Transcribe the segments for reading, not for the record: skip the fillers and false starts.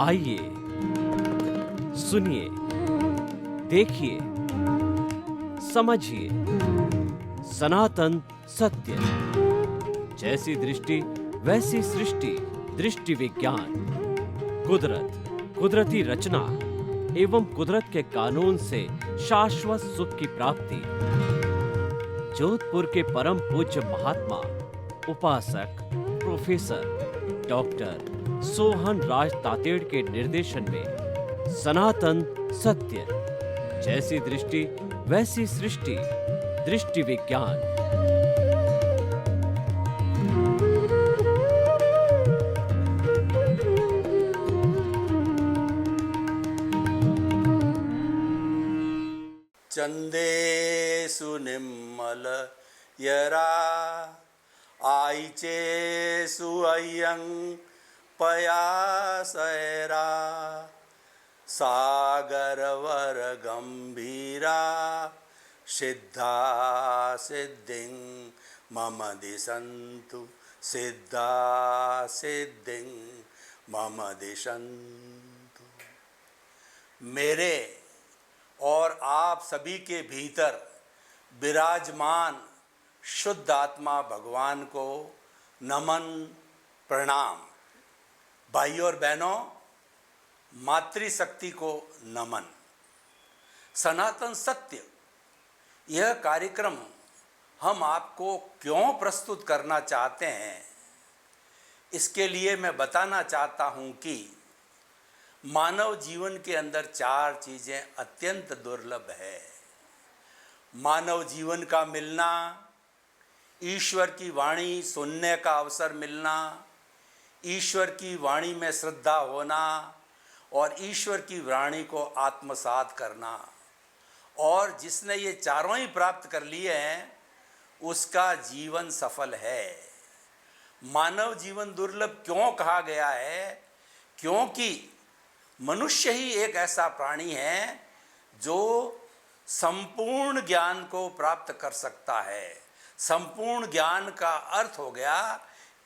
आइए, सुनिए, देखिए, समझिए सनातन सत्य। जैसी दृष्टि वैसी सृष्टि, दृष्टि विज्ञान। कुदरत, कुदरती रचना एवं कुदरत के कानून से शाश्वत सुख की प्राप्ति। जोधपुर के परम पूज्य महात्मा उपासक प्रोफेसर डॉक्टर सोहन राज तातेड़ के निर्देशन में सनातन सत्य। जैसी दृष्टि वैसी सृष्टि, दृष्टि विज्ञान। चंदेषु निम्मल यरा आईचेषु अय्यं पयासैरा सागरवर गंभीरा सिद्धा सिद्धिं मम दिशन्तु सिद्धा सिद्धिं मम दिशन्तु। मेरे और आप सभी के भीतर विराजमान शुद्ध आत्मा भगवान को नमन प्रणाम। भाइयों और बहनों, मातृशक्ति को नमन। सनातन सत्य यह कार्यक्रम हम आपको क्यों प्रस्तुत करना चाहते हैं, इसके लिए मैं बताना चाहता हूं कि मानव जीवन के अंदर चार चीज़ें अत्यंत दुर्लभ है। मानव जीवन का मिलना, ईश्वर की वाणी सुनने का अवसर मिलना, ईश्वर की वाणी में श्रद्धा होना और ईश्वर की वाणी को आत्मसात करना। और जिसने ये चारों ही प्राप्त कर लिए हैं उसका जीवन सफल है। मानव जीवन दुर्लभ क्यों कहा गया है? क्योंकि मनुष्य ही एक ऐसा प्राणी है जो संपूर्ण ज्ञान को प्राप्त कर सकता है। संपूर्ण ज्ञान का अर्थ हो गया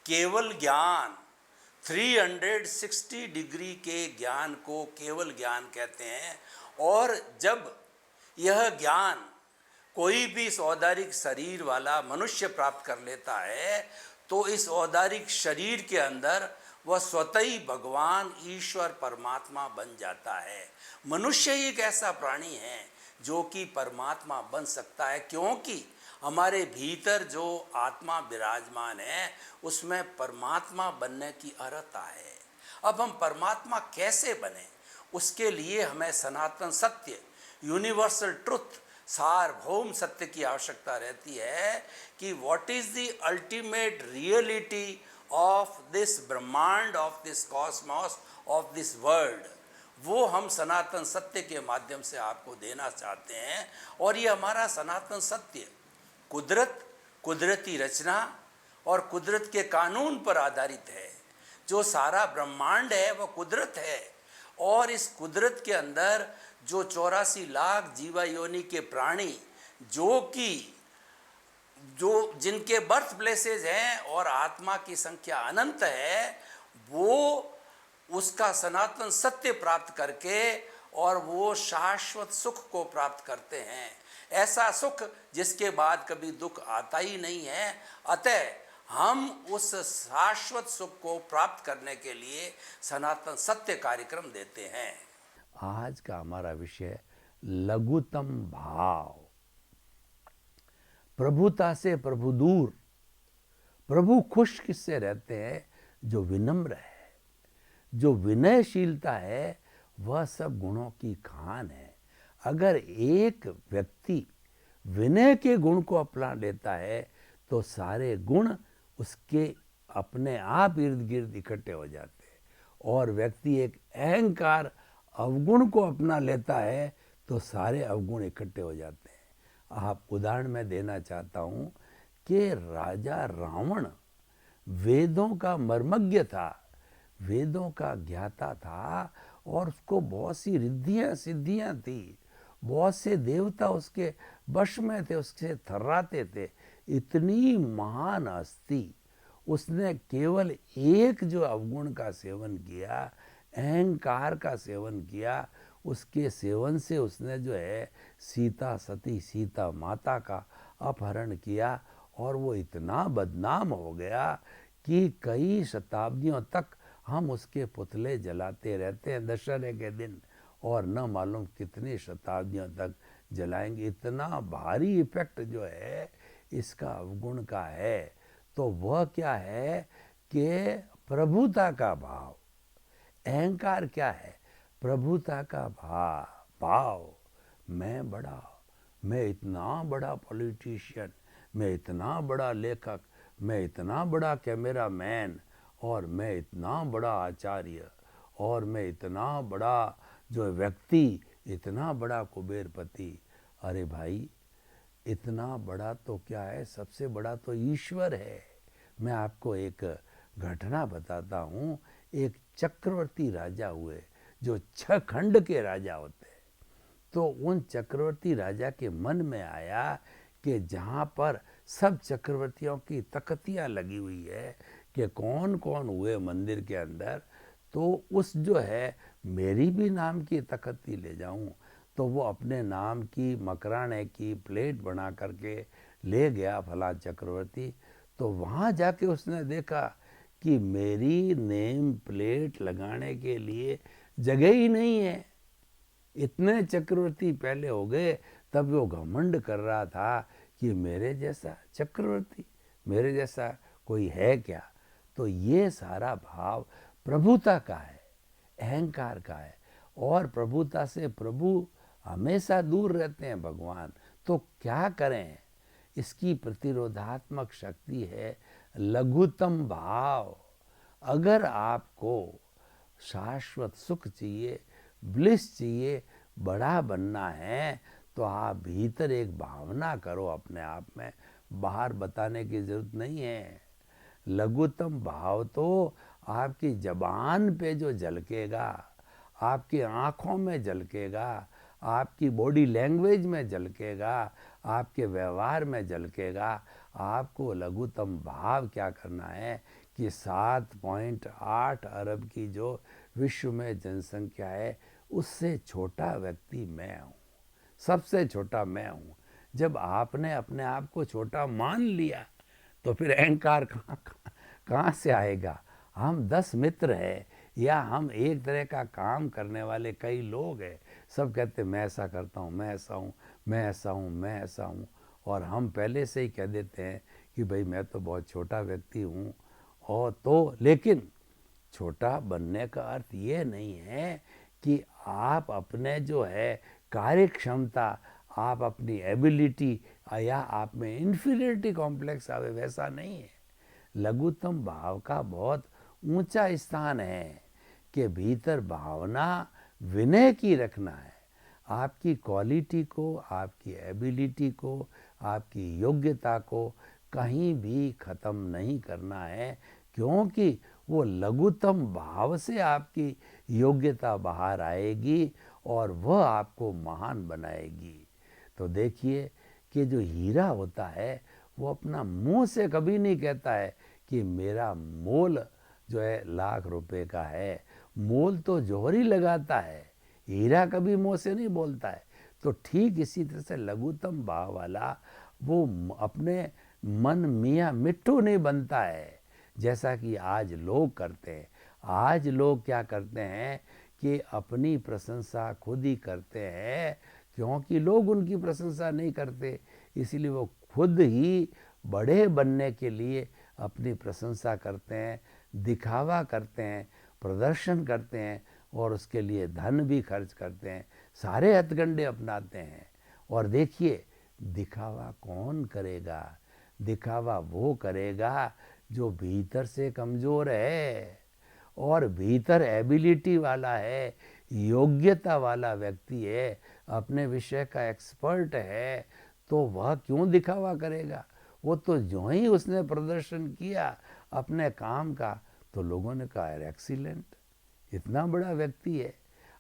केवल ज्ञान। 360 डिग्री के ज्ञान को केवल ज्ञान कहते हैं। और जब यह ज्ञान कोई भी इस औदारिक शरीर वाला मनुष्य प्राप्त कर लेता है तो इस औदारिक शरीर के अंदर वह स्वतः ही भगवान ईश्वर परमात्मा बन जाता है। मनुष्य ही एक ऐसा प्राणी है जो कि परमात्मा बन सकता है, क्योंकि हमारे भीतर जो आत्मा विराजमान है उसमें परमात्मा बनने की अर्हता है। अब हम परमात्मा कैसे बने, उसके लिए हमें सनातन सत्य, यूनिवर्सल ट्रुथ, सार्वभौम सत्य की आवश्यकता रहती है कि what is the ultimate reality of this ब्रह्मांड, of this cosmos, of this world. वो हम सनातन सत्य के माध्यम से आपको देना चाहते हैं। और ये हमारा सनातन सत्य कुदरत, कुदरती रचना और कुदरत के कानून पर आधारित है। जो सारा ब्रह्मांड है वह कुदरत है। और इस कुदरत के अंदर जो 84 लाख जीवा योनि के प्राणी जो जिनके बर्थ प्लेसेस हैं और आत्मा की संख्या अनंत है, वो उसका सनातन सत्य प्राप्त करके और वो शाश्वत सुख को प्राप्त करते हैं। ऐसा सुख जिसके बाद कभी दुख आता ही नहीं है। अतः हम उस शाश्वत सुख को प्राप्त करने के लिए सनातन सत्य कार्यक्रम देते हैं। आज का हमारा विषय लघुतम भाव। प्रभुता से प्रभु दूर। प्रभु खुश किससे रहते हैं? जो विनम्र है, जो विनयशीलता है, वह सब गुणों की खान है। अगर एक व्यक्ति विनय के गुण को अपना लेता है तो सारे गुण उसके अपने आप इर्द गिर्द इकट्ठे हो जाते हैं। और व्यक्ति एक अहंकार अवगुण को अपना लेता है तो सारे अवगुण इकट्ठे हो जाते हैं। आप उदाहरण मैं देना चाहता हूँ कि राजा रावण वेदों का मर्मज्ञ था, वेदों का ज्ञाता था और उसको बहुत सी रिद्धियाँ सिद्धियाँ थी। बहुत से देवता उसके वश में थे, उससे थर्राते थे। इतनी महान हस्ती, उसने केवल एक जो अवगुण का सेवन किया, अहंकार का सेवन किया, उसके सेवन से उसने जो है सीता सती सीता माता का अपहरण किया और वो इतना बदनाम हो गया कि कई शताब्दियों तक हम उसके पुतले जलाते रहते हैं दशहरे के दिन, और न मालूम कितनी शताब्दियों तक जलाएंगे। इतना भारी इफेक्ट जो है इसका अवगुण का है। तो वह क्या है कि प्रभुता का भाव। अहंकार क्या है? प्रभुता का भाव। मैं बड़ा, मैं इतना बड़ा पॉलिटिशियन, मैं इतना बड़ा लेखक, मैं इतना बड़ा कैमरामैन, और मैं इतना बड़ा आचार्य, और मैं इतना बड़ा जो व्यक्ति, इतना बड़ा कुबेरपति। अरे भाई, इतना बड़ा तो क्या है, सबसे बड़ा तो ईश्वर है। मैं आपको एक घटना बताता हूँ। एक चक्रवर्ती राजा हुए जो 6 खंड के राजा होते हैं। तो उन चक्रवर्ती राजा के मन में आया कि जहाँ पर सब चक्रवर्तियों की तख्तियाँ लगी हुई है कि कौन कौन हुए मंदिर के अंदर, तो उस जो है मेरी भी नाम की तख्ती ले जाऊं। तो वो अपने नाम की मकराने की प्लेट बना करके ले गया फला चक्रवर्ती। तो वहाँ जाके उसने देखा कि मेरी नेम प्लेट लगाने के लिए जगह ही नहीं है। इतने चक्रवर्ती पहले हो गए, तब वो घमंड कर रहा था कि मेरे जैसा चक्रवर्ती, मेरे जैसा कोई है क्या। तो ये सारा भाव प्रभुता का है, अहंकार का है। और प्रभुता से प्रभु हमेशा दूर रहते हैं भगवान। तो क्या करें? इसकी प्रतिरोधात्मक शक्ति है लघुतम भाव। अगर आपको शाश्वत सुख चाहिए, ब्लिस चाहिए, बड़ा बनना है, तो आप भीतर एक भावना करो अपने आप में, बाहर बताने की जरूरत नहीं है। लघुतम भाव तो आपकी जबान पे जो झलकेगा, आपकी आँखों में झलकेगा, आपकी बॉडी लैंग्वेज में झलकेगा, आपके व्यवहार में झलकेगा। आपको लघुतम भाव क्या करना है कि 7.8 अरब की जो विश्व में जनसंख्या है, उससे छोटा व्यक्ति मैं हूँ, सबसे छोटा मैं हूँ। जब आपने अपने आप को छोटा मान लिया तो फिर अहंकार कहाँ से आएगा? हम 10 मित्र हैं या हम एक तरह का काम करने वाले कई लोग हैं, सब कहते मैं ऐसा करता हूँ, मैं ऐसा हूँ, मैं ऐसा हूँ, मैं ऐसा हूँ, और हम पहले से ही कह देते हैं कि भाई मैं तो बहुत छोटा व्यक्ति हूँ। और तो लेकिन छोटा बनने का अर्थ ये नहीं है कि आप अपने जो है कार्य क्षमता, आप अपनी एबिलिटी या आप में इन्फीरियरिटी कॉम्प्लेक्स आवे, वैसा नहीं है। लघुतम भाव का बहुत ऊंचा स्थान है कि भीतर भावना विनय की रखना है। आपकी क्वालिटी को, आपकी एबिलिटी को, आपकी योग्यता को कहीं भी ख़त्म नहीं करना है, क्योंकि वो लघुतम भाव से आपकी योग्यता बाहर आएगी और वह आपको महान बनाएगी। तो देखिए कि जो हीरा होता है वो अपना मुंह से कभी नहीं कहता है कि मेरा मोल जो है लाख रुपए का है। मोल तो जौहरी लगाता है, हीरा कभी मुंह से नहीं बोलता है। तो ठीक इसी तरह से लघुतम भाव वाला वो अपने मन मियाँ मिट्ठू नहीं बनता है, जैसा कि आज लोग करते हैं। आज लोग क्या करते हैं कि अपनी प्रशंसा खुद ही करते हैं, क्योंकि लोग उनकी प्रशंसा नहीं करते, इसलिए वो खुद ही बड़े बनने के लिए अपनी प्रशंसा करते हैं, दिखावा करते हैं, प्रदर्शन करते हैं, और उसके लिए धन भी खर्च करते हैं, सारे हथकंडे अपनाते हैं। और देखिए, दिखावा कौन करेगा? दिखावा वो करेगा जो भीतर से कमज़ोर है और भीतर एबिलिटी वाला है, योग्यता वाला व्यक्ति है, अपने विषय का एक्सपर्ट है। तो वह क्यों दिखावा करेगा? वो तो जो ही उसने प्रदर्शन किया अपने काम का, तो लोगों ने कहा यार एक्सीलेंट, इतना बड़ा व्यक्ति है।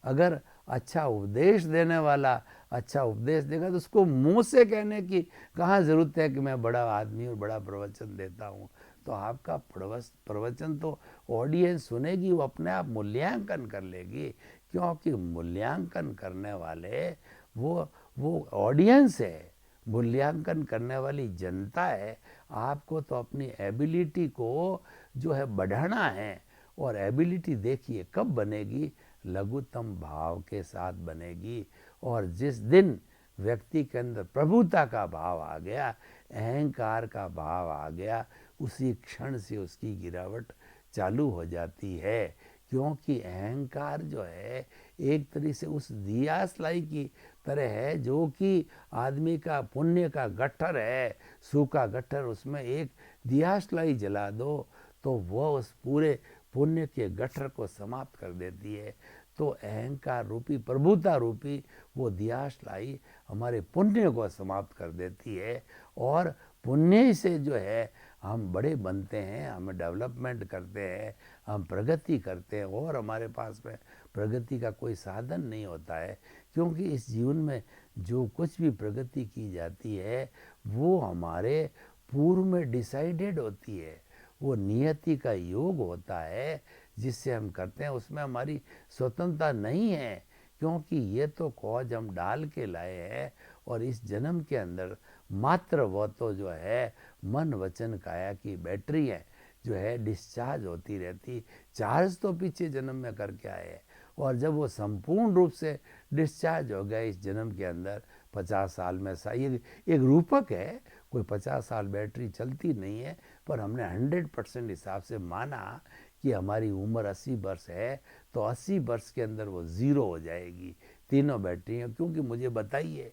अगर अच्छा उपदेश देने वाला अच्छा उपदेश देगा तो उसको मुंह से कहने की कहाँ ज़रूरत है कि मैं बड़ा आदमी और बड़ा प्रवचन देता हूँ। तो आपका प्रवचन तो ऑडियंस सुनेगी, वो अपने आप मूल्यांकन कर लेगी, क्योंकि मूल्यांकन करने वाले वो ऑडियंस है, मूल्यांकन करने वाली जनता है। आपको तो अपनी एबिलिटी को जो है बढ़ाना है, और एबिलिटी देखिए कब बनेगी, लघुतम भाव के साथ बनेगी। और जिस दिन व्यक्ति के अंदर प्रभुता का भाव आ गया, अहंकार का भाव आ गया, उसी क्षण से उसकी गिरावट चालू हो जाती है। क्योंकि अहंकार जो है एक तरह से उस दियासलाई की तरह है, जो कि आदमी का पुण्य का गट्ठर है, सूखा गट्ठर, उसमें एक दियासलाई जला दो तो वह उस पूरे पुण्य के गट्ठर को समाप्त कर देती है। तो अहंकार रूपी, प्रभुता रूपी वो दियासलाई हमारे पुण्य को समाप्त कर देती है, और पुण्य से जो है हम बड़े बनते हैं, हम डेवलपमेंट करते हैं, हम प्रगति करते हैं, और हमारे पास में प्रगति का कोई साधन नहीं होता है। क्योंकि इस जीवन में जो कुछ भी प्रगति की जाती है वो हमारे पूर्व में डिसाइडेड होती है, वो नियति का योग होता है जिससे हम करते हैं, उसमें हमारी स्वतंत्रता नहीं है। क्योंकि ये तो कौज हम डाल के लाए हैं, और इस जन्म के अंदर मात्र वो तो जो है मन वचन काया की बैटरी है, जो है डिस्चार्ज होती रहती। चार्ज तो पीछे जन्म में करके आए हैं, और जब वो संपूर्ण रूप से डिस्चार्ज हो गया इस जन्म के अंदर 50 साल में, ये एक रूपक है, कोई 50 साल बैटरी चलती नहीं है, पर हमने 100% हिसाब से माना कि हमारी उम्र 80 वर्ष है, तो 80 वर्ष के अंदर वो ज़ीरो हो जाएगी, तीनों बैटरियाँ। क्योंकि मुझे बताइए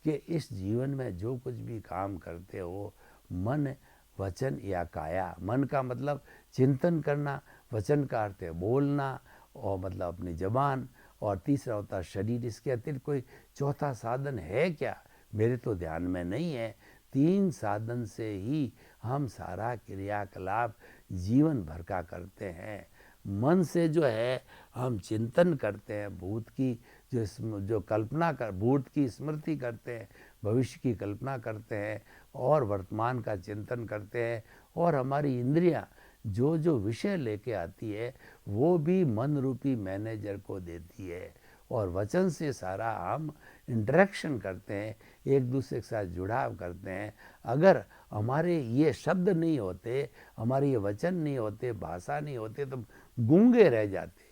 कि इस जीवन में जो कुछ भी काम करते हो, मन वचन या काया, मन का मतलब चिंतन करना, वचन का अर्थ है बोलना, और मतलब अपनी जबान, और तीसरा होता है शरीर। इसके अतिरिक्त कोई चौथा साधन है क्या, मेरे तो ध्यान में नहीं है। 3 साधन से ही हम सारा क्रियाकलाप जीवन भर का करते हैं। मन से जो है हम चिंतन करते हैं, भूत की जो कल्पना कर, भूत की स्मृति करते हैं, भविष्य की कल्पना करते हैं, और वर्तमान का चिंतन करते हैं। और हमारी इंद्रियां जो जो विषय लेके आती है वो भी मन रूपी मैनेजर को देती है, और वचन से सारा हम इंटरेक्शन करते हैं, एक दूसरे के साथ जुड़ाव करते हैं। अगर हमारे ये शब्द नहीं होते, हमारे ये वचन नहीं होते, भाषा नहीं होते, तो गूंगे रह जाते।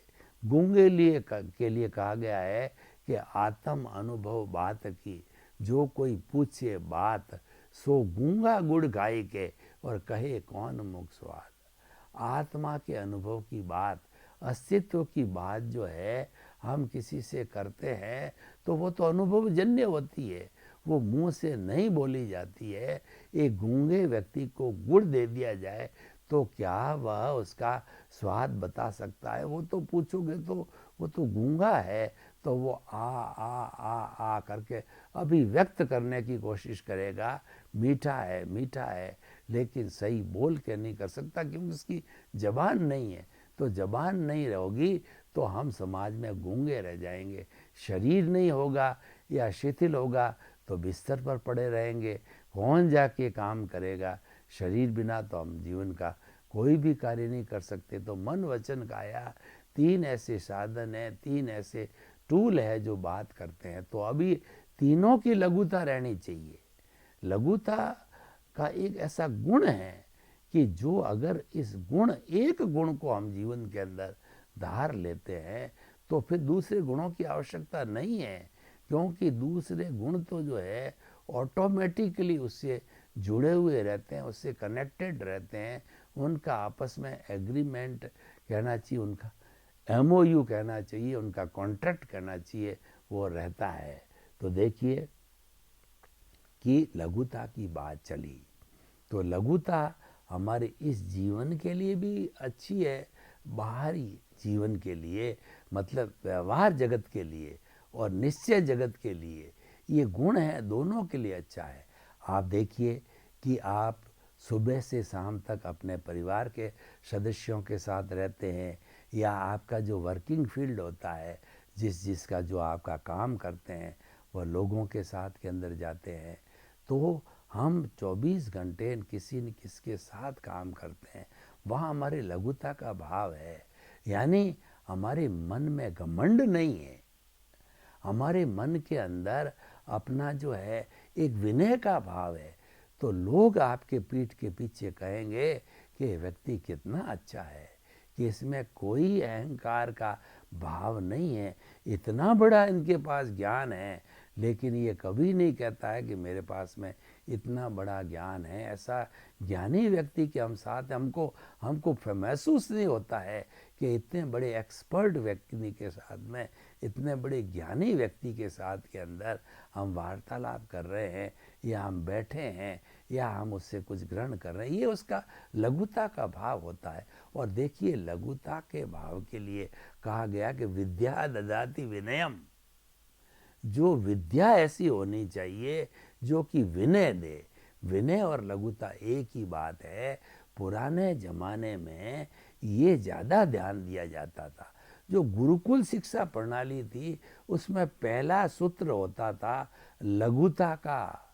गूंगे के लिए कहा गया है कि आत्म अनुभव बात की, जो कोई पूछे बात, सो गूंगा गुड़ गाय के, और कहे कौन मुख स्वाद। आत्मा के अनुभव की बात, अस्तित्व की बात जो है हम किसी से करते हैं, तो वो तो अनुभवजन्य होती है, वो मुंह से नहीं बोली जाती है। एक गूंगे व्यक्ति को गुड़ दे दिया जाए तो क्या वह उसका स्वाद बता सकता है? वो तो पूछोगे तो वो तो गूंगा है, तो वो आ करके अभिव्यक्त करने की कोशिश करेगा, मीठा है मीठा है, लेकिन सही बोल के नहीं कर सकता, क्योंकि उसकी जबान नहीं है। तो जबान नहीं रहोगी तो हम समाज में गूंगे रह जाएंगे। शरीर नहीं होगा या शिथिल होगा तो बिस्तर पर पड़े रहेंगे, कौन जाके काम करेगा? शरीर बिना तो हम जीवन का कोई भी कार्य नहीं कर सकते। तो मन वचन काया 3 ऐसे साधन हैं, 3 ऐसे टूल है जो बात करते हैं। तो अभी तीनों की लघुता रहनी चाहिए। लघुता का एक ऐसा गुण है कि जो अगर इस एक गुण को हम जीवन के अंदर धार लेते हैं तो फिर दूसरे गुणों की आवश्यकता नहीं है, क्योंकि दूसरे गुण तो जो है ऑटोमेटिकली उससे जुड़े हुए रहते हैं, उससे कनेक्टेड रहते हैं। उनका आपस में एग्रीमेंट कहना चाहिए, उनका MOU कहना चाहिए, उनका कॉन्ट्रैक्ट कहना चाहिए, वो रहता है। तो देखिए कि लघुता की बात चली, तो लघुता हमारे इस जीवन के लिए भी अच्छी है, बाहरी जीवन के लिए, मतलब व्यवहार जगत के लिए और निश्चय जगत के लिए ये गुण है, दोनों के लिए अच्छा है। आप देखिए कि आप सुबह से शाम तक अपने परिवार के सदस्यों के साथ रहते हैं, या आपका जो वर्किंग फील्ड होता है, जिसका जो आपका काम करते हैं, वह लोगों के साथ के अंदर जाते हैं, तो हम 24 घंटे किसी न किसके साथ काम करते हैं, वहाँ हमारी लघुता का भाव है। यानी हमारे मन में घमंड नहीं है, हमारे मन के अंदर अपना जो है एक विनय का भाव है। तो लोग आपके पीठ के पीछे कहेंगे कि ये व्यक्ति कितना अच्छा है, कि इसमें कोई अहंकार का भाव नहीं है, इतना बड़ा इनके पास ज्ञान है, लेकिन ये कभी नहीं कहता है कि मेरे पास में इतना बड़ा ज्ञान है। ऐसा ज्ञानी व्यक्ति के हम साथ हैं, हमको महसूस नहीं होता है कि इतने बड़े एक्सपर्ट व्यक्ति के साथ में, इतने बड़े ज्ञानी व्यक्ति के साथ के अंदर हम वार्तालाप कर रहे हैं, या हम बैठे हैं, या हम उससे कुछ ग्रहण कर रहे हैं। ये उसका लघुता का भाव होता है। और देखिए, लघुता के भाव के लिए कहा गया कि विद्या ददाति विनयम। जो विद्या ऐसी होनी चाहिए जो कि विनय दे। विनय और लघुता एक ही बात है। पुराने जमाने में ये ज़्यादा ध्यान दिया जाता था। जो गुरुकुल शिक्षा प्रणाली थी, उसमें पहला सूत्र होता था लघुता का,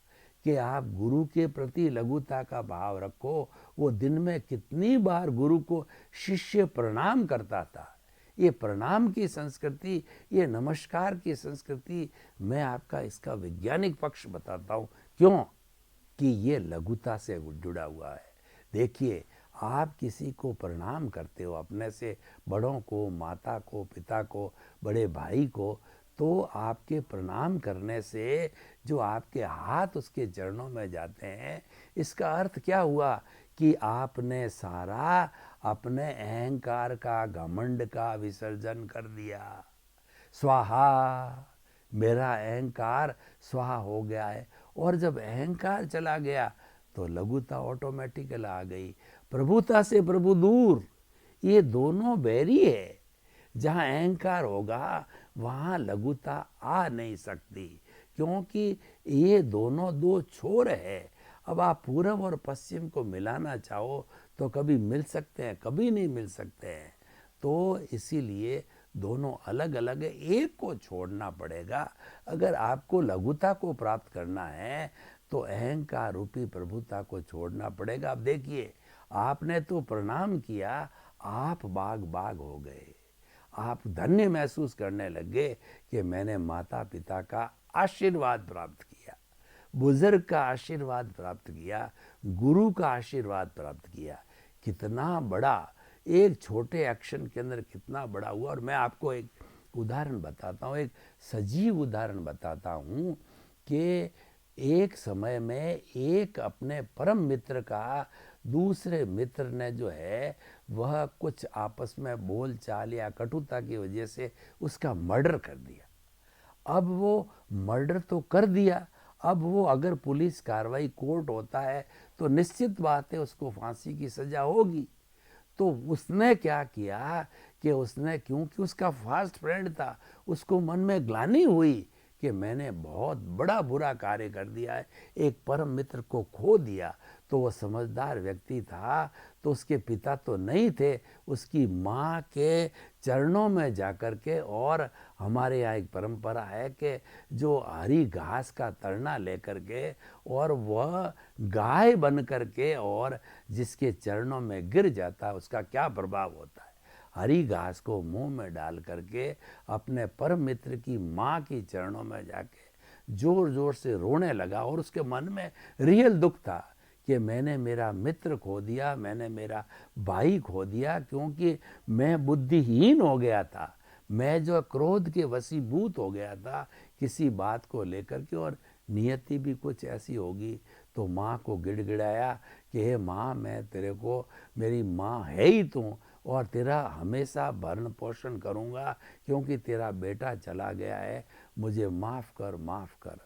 कि आप गुरु के प्रति लघुता का भाव रखो। वो दिन में कितनी बार गुरु को शिष्य प्रणाम करता था। ये प्रणाम की संस्कृति, ये नमस्कार की संस्कृति, मैं आपका इसका वैज्ञानिक पक्ष बताता हूँ। क्यों? कि ये लघुता से जुड़ा हुआ है। देखिए, आप किसी को प्रणाम करते हो, अपने से बड़ों को, माता को, पिता को, बड़े भाई को, तो आपके प्रणाम करने से जो आपके हाथ उसके चरणों में जाते हैं, इसका अर्थ क्या हुआ कि आपने सारा अपने अहंकार का, घमंड का विसर्जन कर दिया। स्वाहा, मेरा अहंकार स्वाहा हो गया है। और जब अहंकार चला गया तो लघुता ऑटोमेटिकल आ गई। प्रभुता से प्रभु दूर, ये दोनों बैरी है। जहाँ अहंकार होगा वहाँ लघुता आ नहीं सकती, क्योंकि ये दोनों दो छोर है। अब आप पूरब और पश्चिम को मिलाना चाहो तो कभी मिल सकते हैं, कभी नहीं मिल सकते हैं। तो इसीलिए दोनों अलग अलग है, एक को छोड़ना पड़ेगा। अगर आपको लघुता को प्राप्त करना है तो अहंकार रूपी प्रभुता को छोड़ना पड़ेगा। अब देखिए, आपने तो प्रणाम किया, आप बाग बाग हो गए। आप धन्य महसूस करने लगे कि मैंने माता पिता का आशीर्वाद प्राप्त किया, बुजुर्ग का आशीर्वाद प्राप्त किया, गुरु का आशीर्वाद प्राप्त किया। कितना बड़ा, एक छोटे एक्शन के अंदर कितना बड़ा हुआ। और मैं आपको एक उदाहरण बताता हूँ, एक सजीव उदाहरण बताता हूँ कि एक समय में एक अपने परम मित्र का दूसरे मित्र ने जो है वह कुछ आपस में बोल चाल या कटुता की वजह से उसका मर्डर कर दिया। अब वो मर्डर तो कर दिया, अब वो अगर पुलिस कार्रवाई, कोर्ट होता है तो निश्चित बात है उसको फांसी की सज़ा होगी। तो उसने क्या किया कि उसने, क्योंकि उसका फास्ट फ्रेंड था, उसको मन में ग्लानि हुई कि मैंने बहुत बड़ा बुरा कार्य कर दिया है, एक परम मित्र को खो दिया। तो वो समझदार व्यक्ति था, तो उसके पिता तो नहीं थे, उसकी माँ के चरणों में जाकर के, और हमारे यहाँ एक परंपरा है कि जो हरी घास का तरना लेकर के और वह गाय बन करके और जिसके चरणों में गिर जाता है उसका क्या प्रभाव होता है। हरी घास को मुंह में डाल करके अपने परम मित्र की माँ की चरणों में जाके जोर जोर से रोने लगा। और उसके मन में रियल दुख था कि मैंने मेरा मित्र खो दिया, मैंने मेरा भाई खो दिया, क्योंकि मैं बुद्धिहीन हो गया था, मैं जो क्रोध के वशीभूत हो गया था किसी बात को लेकर के, और नियति भी कुछ ऐसी होगी। तो माँ को गिड़गिड़ाया कि हे माँ, मैं तेरे को, मेरी माँ है ही तू, और तेरा हमेशा भरण पोषण करूँगा, क्योंकि तेरा बेटा चला गया है, मुझे माफ़ कर, माफ़ कर।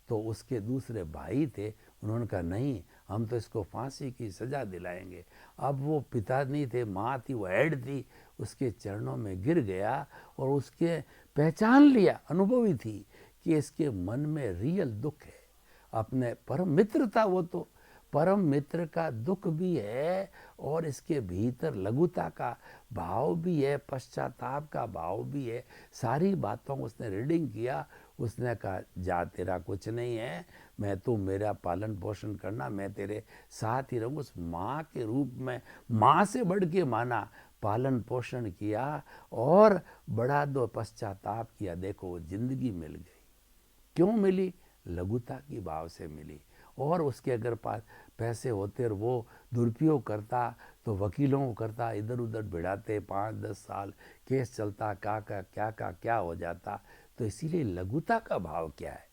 तो उसके दूसरे भाई थे, उन्होंने कहा नहीं, हम तो इसको फांसी की सज़ा दिलाएंगे। अब वो पिता नहीं थे, माँ थी, वो हेड थी, उसके चरणों में गिर गया और उसके पहचान लिया, अनुभवी थी कि इसके मन में रियल दुख है। अपने परम मित्र था वो तो, परम मित्र का दुख भी है और इसके भीतर लघुता का भाव भी है, पश्चाताप का भाव भी है। सारी बातों को उसने रीडिंग किया। उसने कहा जा तेरा कुछ नहीं है, मैं तू मेरा पालन पोषण करना, मैं तेरे साथ ही रहूँगा। उस माँ के रूप में माँ से बढ़ के माना, पालन पोषण किया और बड़ा दो पश्चाताप किया। देखो जिंदगी मिल गई। क्यों मिली? लघुता की भाव से मिली। और उसके अगर पास पैसे होते और वो दुरुपयोग करता तो वकीलों को करता, इधर उधर भिड़ाते, 5-10 साल केस चलता, क्या हो जाता। तो इसीलिए लघुता का भाव क्या है,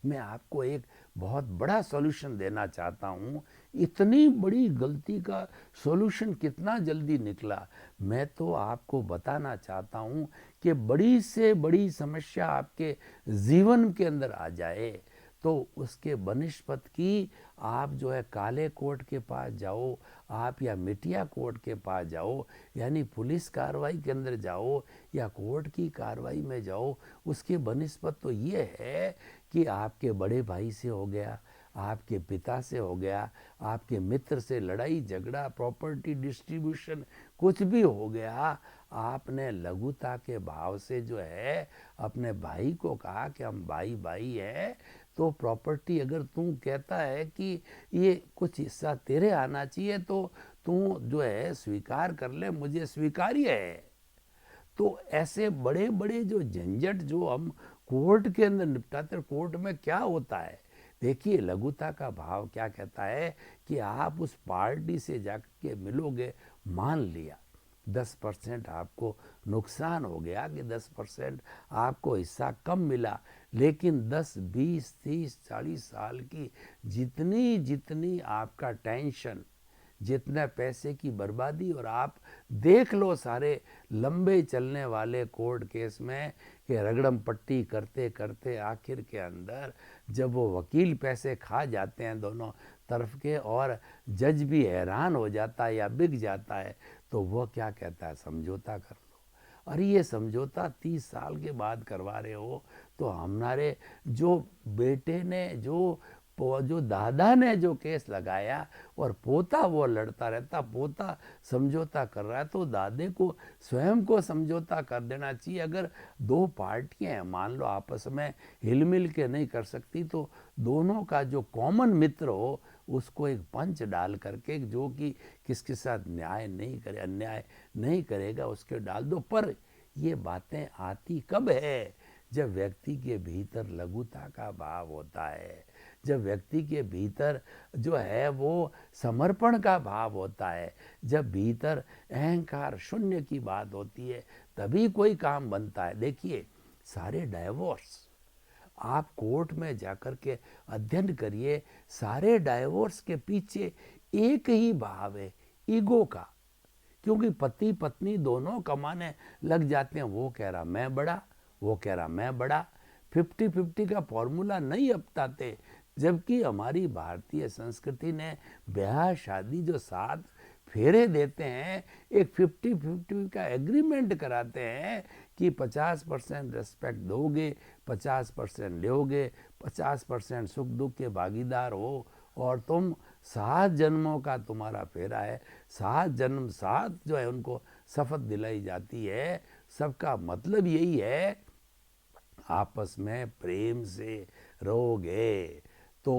मैं आपको एक बहुत बड़ा सॉल्यूशन देना चाहता हूँ। इतनी बड़ी गलती का सॉल्यूशन कितना जल्दी निकला। मैं तो आपको बताना चाहता हूँ कि बड़ी से बड़ी समस्या आपके जीवन के अंदर आ जाए तो उसके बनिस्पत की आप जो है काले कोर्ट के पास जाओ, आप या मिटिया कोर्ट के पास जाओ, यानी पुलिस कार्रवाई के अंदर जाओ या कोर्ट की कार्रवाई में जाओ। उसके बनिस्पत तो ये है कि आपके बड़े भाई से हो गया, आपके पिता से हो गया, आपके मित्र से लड़ाई झगड़ा, प्रॉपर्टी डिस्ट्रीब्यूशन कुछ भी हो गया, आपने लघुता के भाव से जो है अपने भाई को कहा कि हम भाई भाई हैं, तो प्रॉपर्टी अगर तू कहता है कि ये कुछ हिस्सा तेरे आना चाहिए तो तू जो है स्वीकार कर ले, मुझे स्वीकार्य है। तो ऐसे बड़े बड़े जो झंझट जो हम कोर्ट के अंदर निपटाते हैं, कोर्ट में क्या होता है, देखिए लघुता का भाव क्या कहता है कि आप उस पार्टी से जाकर के मिलोगे, मान लिया 10% आपको नुकसान हो गया कि 10% आपको हिस्सा कम मिला, लेकिन 10, 20, 30, 40 साल की जितनी जितनी आपका टेंशन, जितना पैसे की बर्बादी, और आप देख लो सारे लंबे चलने वाले कोर्ट केस में कि रगड़म पट्टी करते करते आखिर के अंदर जब वो वकील पैसे खा जाते हैं दोनों तरफ के और जज भी हैरान हो जाता है या बिक जाता है, तो वो क्या कहता है, समझौता कर लो। अरे ये समझौता 30 साल के बाद करवा रहे हो तो हमारे जो बेटे ने जो दादा ने जो केस लगाया और पोता वो लड़ता रहता, पोता समझौता कर रहा है, तो दादे को स्वयं को समझौता कर देना चाहिए। अगर दो पार्टियां हैं, मान लो आपस में हिल मिल के नहीं कर सकती, तो दोनों का जो कॉमन मित्र हो उसको एक पंच डाल करके, जो कि किसके साथ न्याय नहीं करे, अन्याय नहीं करेगा, उसके डाल दो। पर ये बातें आती कब है? जब व्यक्ति के भीतर लघुता का भाव होता है, जब व्यक्ति के भीतर जो है वो समर्पण का भाव होता है, जब भीतर अहंकार शून्य की बात होती है, तभी कोई काम बनता है। देखिए सारे डाइवोर्स आप कोर्ट में जाकर के अध्ययन करिए, सारे डाइवोर्स के पीछे एक ही भाव है, ईगो का। क्योंकि पति पत्नी दोनों कमाने लग जाते हैं, वो कह रहा मैं बड़ा, वो कह रहा मैं बड़ा, 50-50 का फॉर्मूला नहीं अपनाते। जबकि हमारी भारतीय संस्कृति ने ब्याह शादी जो 7 फेरे देते हैं, एक 50-50 का एग्रीमेंट कराते हैं कि 50% रिस्पेक्ट दोगे, 50% लोगे, 50% सुख दुख के भागीदार हो, और तुम 7 जन्मों का तुम्हारा फेरा है, 7 जन्म 7 जो है उनको शपथ दिलाई जाती है। सबका मतलब यही है आपस में प्रेम से रहोगे। तो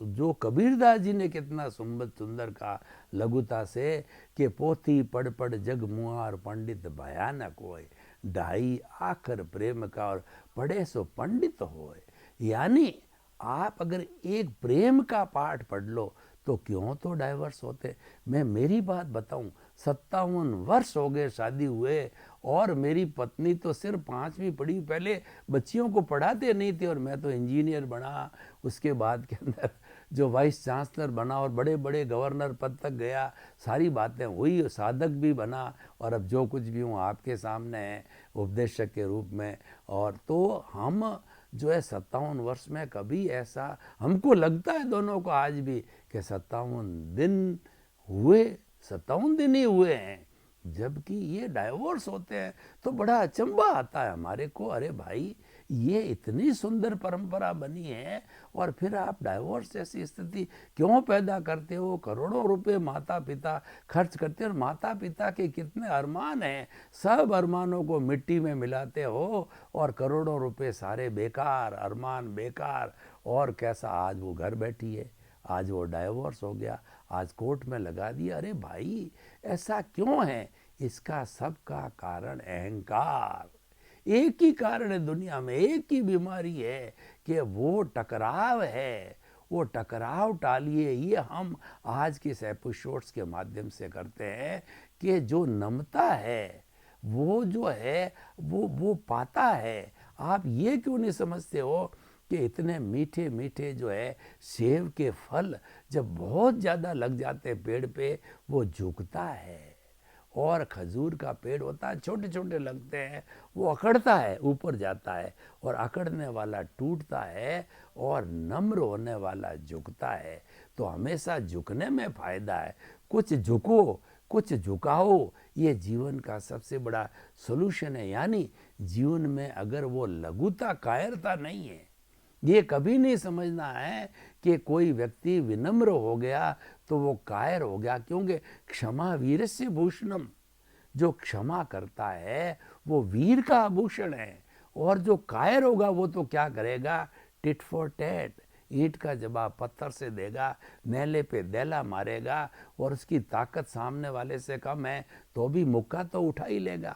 जो कबीरदास जी ने कितना सुंदर कहा लघुता से कि पोथी पढ़ पढ़ जग मुआर पंडित भयानक होए, ढाई आखर प्रेम का और पढ़े सो पंडित होए। यानी आप अगर एक प्रेम का पाठ पढ़ लो तो क्यों तो डाइवर्स होते। मैं मेरी बात बताऊं, 57 वर्ष हो गए शादी हुए और मेरी पत्नी तो सिर्फ 5वीं पढ़ी, पहले बच्चियों को पढ़ाते नहीं थे और मैं तो इंजीनियर बना, उसके बाद के अंदर जो वाइस चांसलर बना और बड़े बड़े गवर्नर पद तक गया, सारी बातें हुई, साधक भी बना, और अब जो कुछ भी हूँ आपके सामने है उपदेशक के रूप में। और तो हम जो है 57 वर्ष में कभी ऐसा हमको लगता है दोनों को आज भी कि 57 दिन हुए, 57 दिन ही हुए हैं, जबकि ये डाइवोर्स होते हैं तो बड़ा अचंभा आता है हमारे को, अरे भाई ये इतनी सुंदर परंपरा बनी है और फिर आप डाइवोर्स जैसी स्थिति क्यों पैदा करते हो? करोड़ों रुपए माता पिता खर्च करते हैं और माता पिता के कितने अरमान हैं, सब अरमानों को मिट्टी में मिलाते हो और करोड़ों रुपए सारे बेकार, अरमान बेकार। और कैसा आज वो घर बैठी है, आज वो डाइवोर्स हो गया, आज कोर्ट में लगा दिया। अरे भाई ऐसा क्यों है? इसका सबका कारण अहंकार। एक ही कारण है दुनिया में, एक ही बीमारी है कि वो टकराव है। वो टकराव टालिए, ये हम आज के इस एपिसोड्स के माध्यम से करते हैं कि जो नमता है वो जो है वो पाता है। आप ये क्यों नहीं समझते हो कि इतने मीठे मीठे जो है सेब के फल जब बहुत ज़्यादा लग जाते हैं पेड़ पे वो झुकता है, और खजूर का पेड़ होता है छोटे छोटे लगते हैं, वो अकड़ता है ऊपर जाता है, और अकड़ने वाला टूटता है और नम्र होने वाला झुकता है। तो हमेशा झुकने में फायदा है, कुछ झुको कुछ झुकाओ, ये जीवन का सबसे बड़ा सॉल्यूशन है। यानी जीवन में अगर वो लघुता कायरता नहीं है, ये कभी नहीं समझना है कि कोई व्यक्ति विनम्र हो गया तो वो कायर हो गया, क्योंकि क्षमा वीरस्य भूषणम, जो क्षमा करता है वो वीर का आभूषण है। और जो कायर होगा वो तो क्या करेगा, टिट फॉर टैट, ईंट का जवाब पत्थर से देगा, नेले पे देला मारेगा, और उसकी ताकत सामने वाले से कम है तो भी मुक्का तो उठा ही लेगा।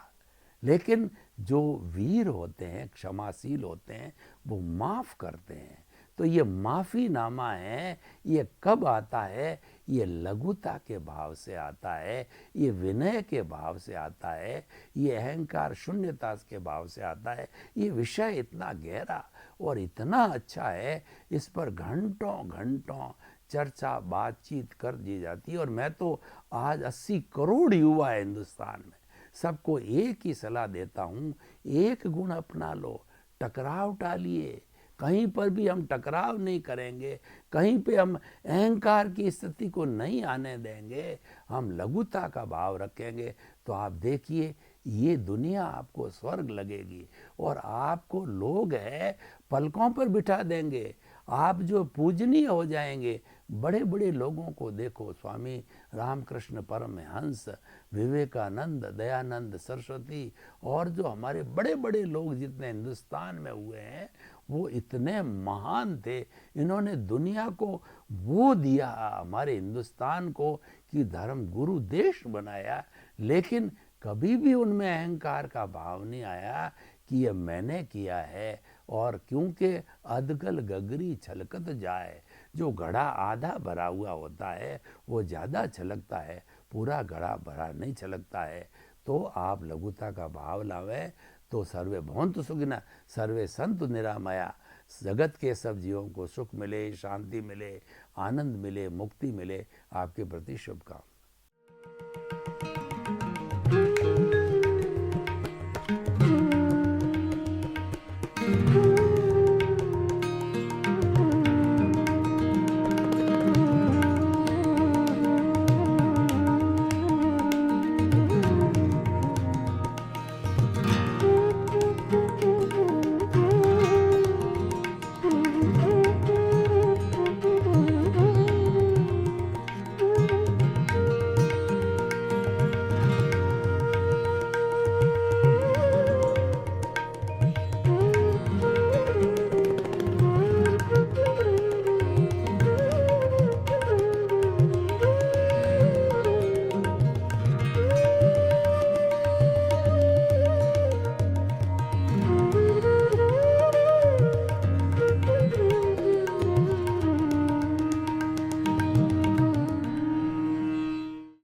लेकिन जो वीर होते हैं, क्षमाशील होते हैं, वो माफ़ करते हैं। तो ये माफ़ी नामा है, ये कब आता है? ये लघुता के भाव से आता है, ये विनय के भाव से आता है, ये अहंकार शून्यता के भाव से आता है। ये विषय इतना गहरा और इतना अच्छा है, इस पर घंटों घंटों चर्चा बातचीत कर दी जाती है। और मैं तो आज 80 करोड़ युवा है हिंदुस्तान में, सबको एक ही सलाह देता हूँ, एक गुण अपना लो, टकराव टालिए। कहीं पर भी हम टकराव नहीं करेंगे, कहीं पे हम अहंकार की स्थिति को नहीं आने देंगे, हम लघुता का भाव रखेंगे, तो आप देखिए ये दुनिया आपको स्वर्ग लगेगी। और आपको लोग है पलकों पर बिठा देंगे, आप जो पूजनीय हो जाएंगे। बड़े बड़े लोगों को देखो, स्वामी रामकृष्ण परमहंस, विवेकानंद, दयानंद सरस्वती, और जो हमारे बड़े बड़े लोग जितने हिंदुस्तान में हुए हैं वो इतने महान थे। इन्होंने दुनिया को वो दिया, हमारे हिंदुस्तान को, कि धर्म गुरु देश बनाया। लेकिन कभी भी उनमें अहंकार का भाव नहीं आया कि ये मैंने किया है। और क्योंकि अधगल गगरी छलकत जाए, जो घड़ा आधा भरा हुआ होता है वो ज़्यादा छलकता है, पूरा घड़ा भरा नहीं छलकता है। तो आप लघुता का भाव लावें तो सर्वे भवन्तु सुखिनः, सर्वे सन्तु निरामया, जगत के सब जीवों को सुख मिले, शांति मिले, आनंद मिले, मुक्ति मिले। आपके प्रति शुभकामनाएं।